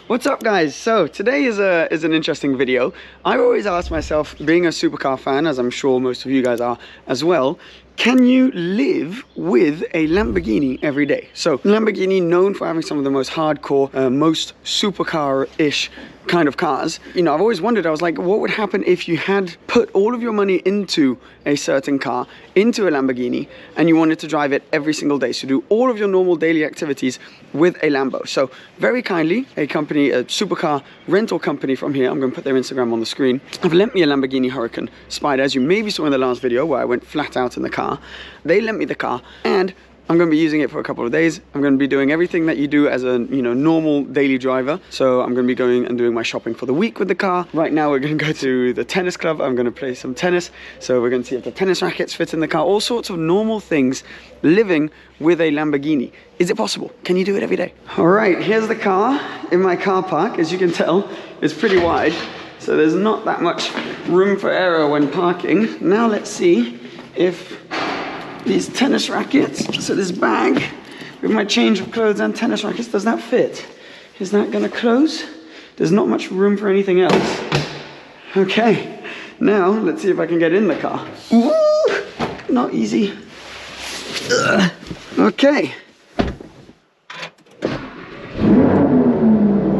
What's up, guys? So today is an interesting video. I always ask myself, being a supercar fan, as I'm sure most of you guys are as well, can you live with a Lamborghini every day? So Lamborghini, known for having some of the most hardcore, most supercar-ish kind of cars. You know, I've always wondered, I was like, what would happen if you had put all of your money into a certain car, into a Lamborghini, and you wanted to drive it every single day? So do all of your normal daily activities with a Lambo. So very kindly, a company, a supercar rental company from here, I'm going to put their Instagram on the screen, have lent me a Lamborghini Huracan Spider, as you maybe saw in the last video where I went flat out in the car. They lent me the car, and I'm going to be using it for a couple of days. I'm going to be doing everything that you do as a, you know, normal daily driver. So I'm going to be going and doing my shopping for the week with the car. Right now we're going to go to the tennis club. I'm going to play some tennis. So we're going to see if the tennis rackets fit in the car. All sorts of normal things living with a Lamborghini. Is it possible? Can you do it every day? All right, here's the car in my car park. As you can tell, it's pretty wide. So there's not that much room for error when parking. Now let's see if these tennis rackets, so this bag with my change of clothes and tennis rackets, does that fit? Is that gonna close? There's not much room for anything else. Okay, now let's see if I can get in the car. Ooh, not easy. Ugh. Okay.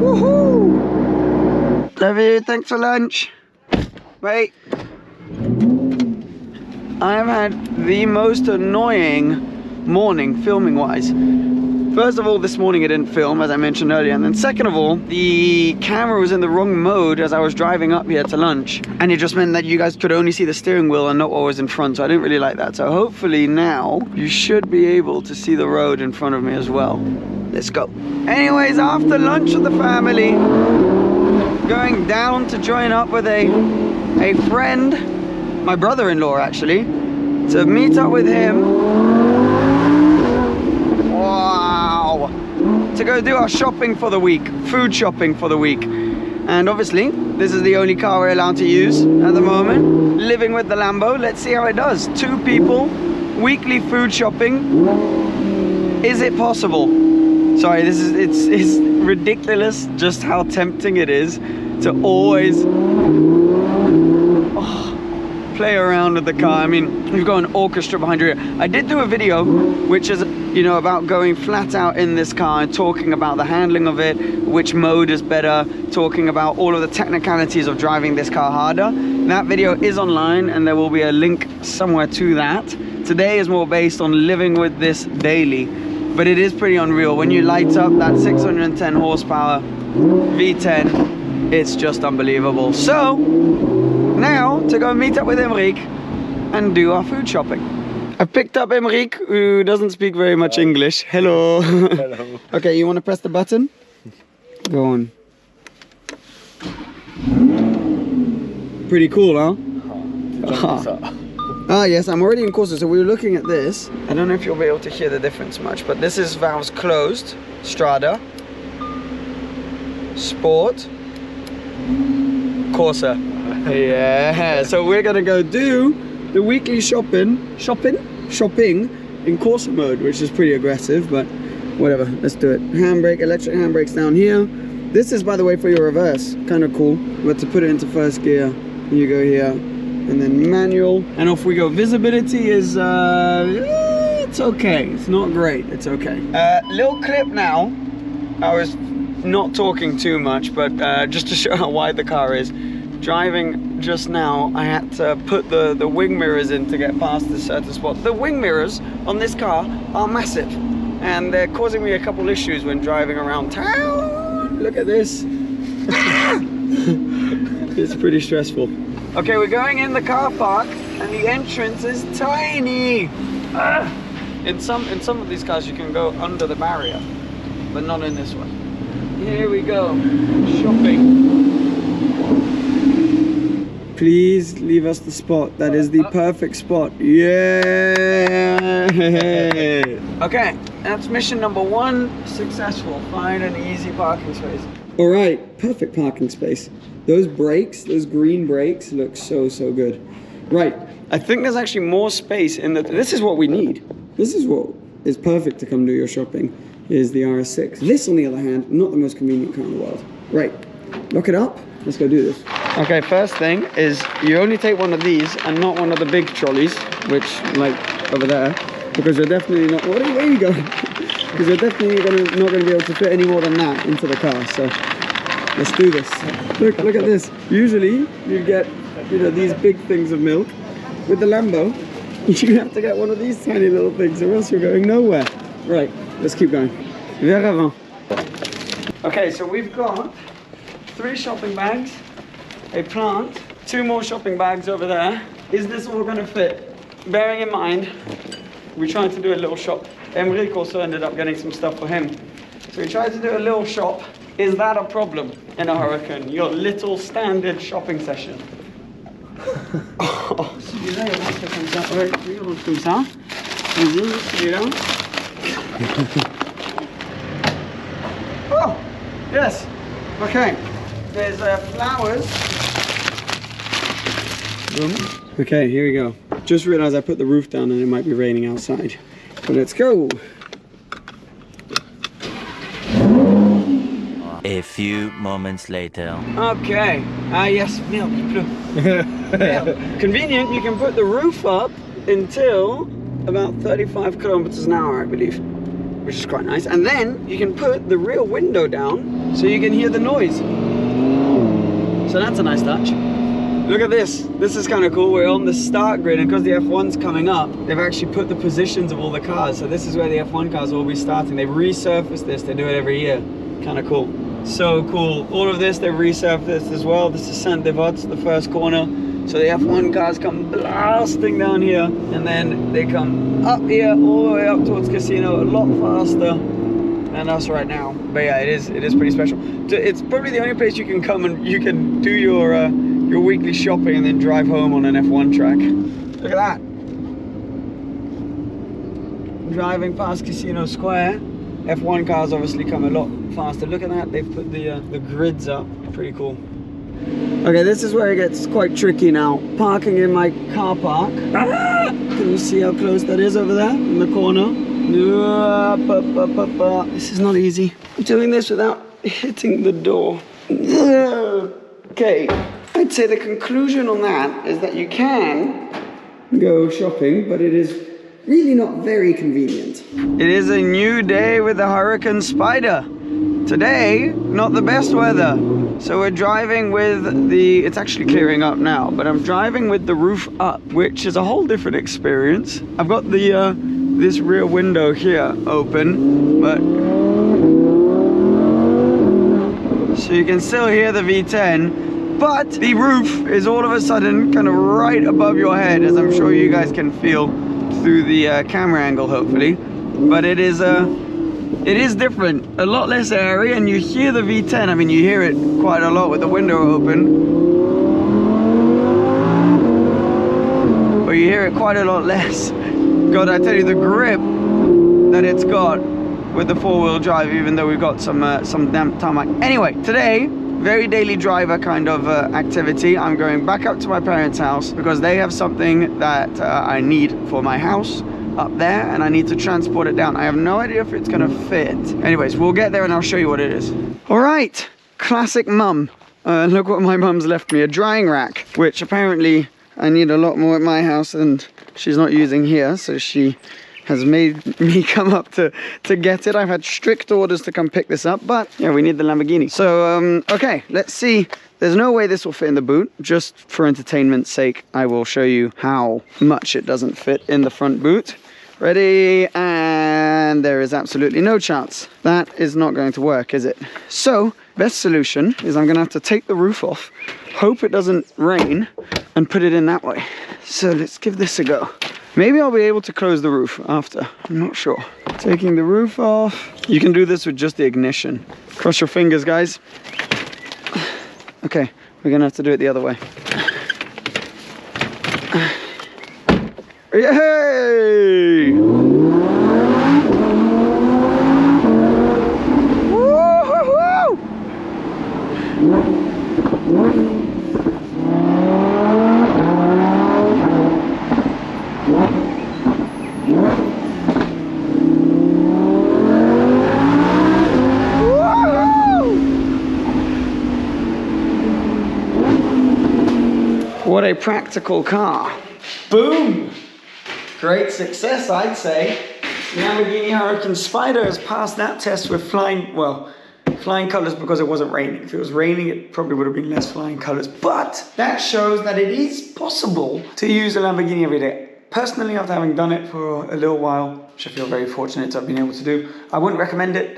Woohoo! Love you, thanks for lunch. Wait. I've had the most annoying morning filming wise. First of all, this morning it didn't film, as I mentioned earlier, and then second of all, the camera was in the wrong mode as I was driving up here to lunch, and it just meant that you guys could only see the steering wheel and not what was in front, so I didn't really like that. So hopefully now you should be able to see the road in front of me as well. Let's go. Anyways, after lunch with the family, going down to join up with a friend, my brother-in-law actually, to meet up with him. Wow! To go do our shopping for the week, food shopping for the week. And obviously, this is the only car we're allowed to use at the moment. Living with the Lambo, let's see how it does. 2 people, weekly food shopping. Is it possible? Sorry, it's ridiculous just how tempting it is to always play around with the car. I mean, we've got an orchestra behind you here. I did do a video which is, you know, about going flat out in this car and talking about the handling of it, which mode is better, talking about all of the technicalities of driving this car harder. That video is online and there will be a link somewhere to that. Today is more based on living with this daily, but it is pretty unreal. When you light up that 610 horsepower V10, it's just unbelievable. So now to go meet up with Emric and do our food shopping. I've picked up Emric, who doesn't speak very much English. Hello. Hello. Okay, you want to press the button? Go on. Pretty cool, huh? Ah, yes, I'm already in Corsa, so we were looking at this. I don't know if you'll be able to hear the difference much, but this is valves closed, Strada, Sport, Corsa. Yeah, so we're gonna go do the weekly shopping in Corsa mode, which is pretty aggressive, but whatever, let's do it. Handbrake, electric handbrakes down here. This is, by the way, for your reverse, kind of cool. But to put it into first gear, you go here, and then manual, and off we go. Visibility is, it's okay. It's not great, it's okay. Little clip now. I was not talking too much, but just to show how wide the car is. Driving just now, I had to put the wing mirrors in to get past this certain spot. The wing mirrors on this car are massive, and they're causing me a couple issues when driving around town. Look at this. It's pretty stressful. Okay, we're going in the car park, and the entrance is tiny. In some of these cars, you can go under the barrier, but not in this one. Here we go, shopping. Please leave us the spot. That is the perfect spot. Yeah. Okay, that's mission number 1 successful. Find an easy parking space. All right, perfect parking space. Those brakes, those green brakes, look so good. Right, I think there's actually more space in the. This is what we need. This is what is perfect to come do your shopping. is the RS6. This, on the other hand, not the most convenient car in the world. Right, lock it up. Let's go do this. Okay, first thing is you only take one of these and not one of the big trolleys, which, like, over there, because you're definitely not... Where are you going? Because you're definitely not going to be able to fit any more than that into the car. So let's do this. Look at this. Usually you get, you know, these big things of milk. With the Lambo, you have to get one of these tiny little things, or else you're going nowhere. Right, let's keep going. Vers avant. Okay, so we've got 3 shopping bags, a plant, 2 more shopping bags over there. Is this all going to fit? Bearing in mind, we tried to do a little shop. Emric also ended up getting some stuff for him. So we tried to do a little shop. Is that a problem in a Huracan? Your little standard shopping session? Oh, celui-là, il rentre comme ça. Ouais, il rentre comme ça. Vas-y, celui-là. Oh, yes. Okay. There's flowers. Okay, here we go. Just realized I put the roof down and it might be raining outside. But let's go. A few moments later. Okay. Yes, milk. Convenient, you can put the roof up until about 35 kilometers an hour, I believe, which is quite nice. And then you can put the rear window down so you can hear the noise. So that's a nice touch. Look at this. This is kind of cool. We're on the start grid, and because the F1's coming up, they've actually put the positions of all the cars. So this is where the F1 cars will be starting. They've resurfaced this. They do it every year. Kind of cool. So cool. All of this, they've resurfaced as well. This is Saint-Devote, the first corner. So the F1 cars come blasting down here, and then they come up here, all the way up towards Casino, a lot faster than us right now. But yeah, it is pretty special. It's probably the only place you can come and you can do your weekly shopping and then drive home on an F1 track. Look at that. Driving past Casino Square. F1 cars obviously come a lot faster. Look at that, they've put the grids up. Pretty cool. Okay, this is where it gets quite tricky now. Parking in my car park. Ah! Can you see how close that is over there in the corner? This is not easy. I'm doing this without hitting the door. Okay, I'd say the conclusion on that is that you can go shopping, but it is really not very convenient. It is a new day with the Huracan Spider. Today, not the best weather. So we're driving with it's actually clearing up now, but I'm driving with the roof up, which is a whole different experience. I've got the this rear window here open, but so you can still hear the V10, but the roof is all of a sudden kind of right above your head, as I'm sure you guys can feel through the camera angle, hopefully. But it is different, a lot less airy, and you hear the V10. I mean, you hear it quite a lot with the window open, but you hear it quite a lot less. God, I tell you, the grip that it's got with the 4-wheel drive, even though we've got some damp tarmac. Anyway, today, very daily driver kind of activity. I'm going back up to my parents' house because they have something that I need for my house up there, and I need to transport it down. I have no idea if it's gonna fit. Anyways, we'll get there and I'll show you what it is. All right, classic mum. Look what my mum's left me, a drying rack, which apparently I need a lot more at my house and she's not using here, so she has made me come up to get it. I've had strict orders to come pick this up, but yeah, we need the Lamborghini. So, okay, let's see. There's no way this will fit in the boot. Just for entertainment's sake, I will show you how much it doesn't fit in the front boot. Ready, and there is absolutely no chance. That is not going to work, is it? So, best solution is I'm gonna have to take the roof off, hope it doesn't rain, and put it in that way. So let's give this a go. Maybe I'll be able to close the roof after, I'm not sure. Taking the roof off. You can do this with just the ignition. Cross your fingers, guys. Okay, we're gonna have to do it the other way. Yay! Woo-hoo-hoo! What a practical car. Boom! Great success, I'd say. The Lamborghini Huracan Spider has passed that test with flying colors because it wasn't raining. If it was raining, it probably would have been less flying colors. But that shows that it is possible to use a Lamborghini every day. Personally, after having done it for a little while, which I feel very fortunate to have been able to do, I wouldn't recommend it.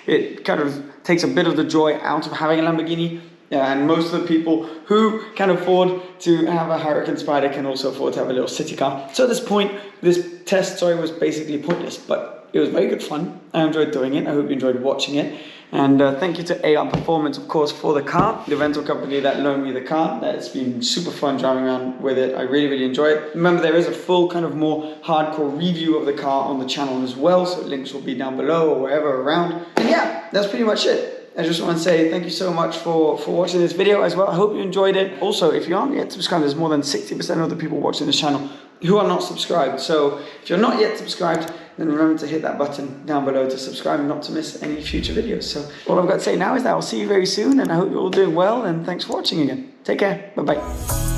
It kind of takes a bit of the joy out of having a Lamborghini. And most of the people who can afford to have a Huracan Spider can also afford to have a little city car. So at this point, this test, was basically pointless, but it was very good fun. I enjoyed doing it. I hope you enjoyed watching it. And thank you to AR Performance, of course, for the car, the rental company that loaned me the car. That's been super fun driving around with it. I really, really enjoy it. Remember, there is a full kind of more hardcore review of the car on the channel as well. So links will be down below or wherever around. And yeah, that's pretty much it. I just want to say thank you so much for watching this video as well. I hope you enjoyed it. Also, if you aren't yet subscribed, there's more than 60% of the people watching this channel who are not subscribed. So if you're not yet subscribed, then remember to hit that button down below to subscribe and not to miss any future videos. So all I've got to say now is that I'll see you very soon, and I hope you're all doing well, and thanks for watching again. Take care. Bye-bye.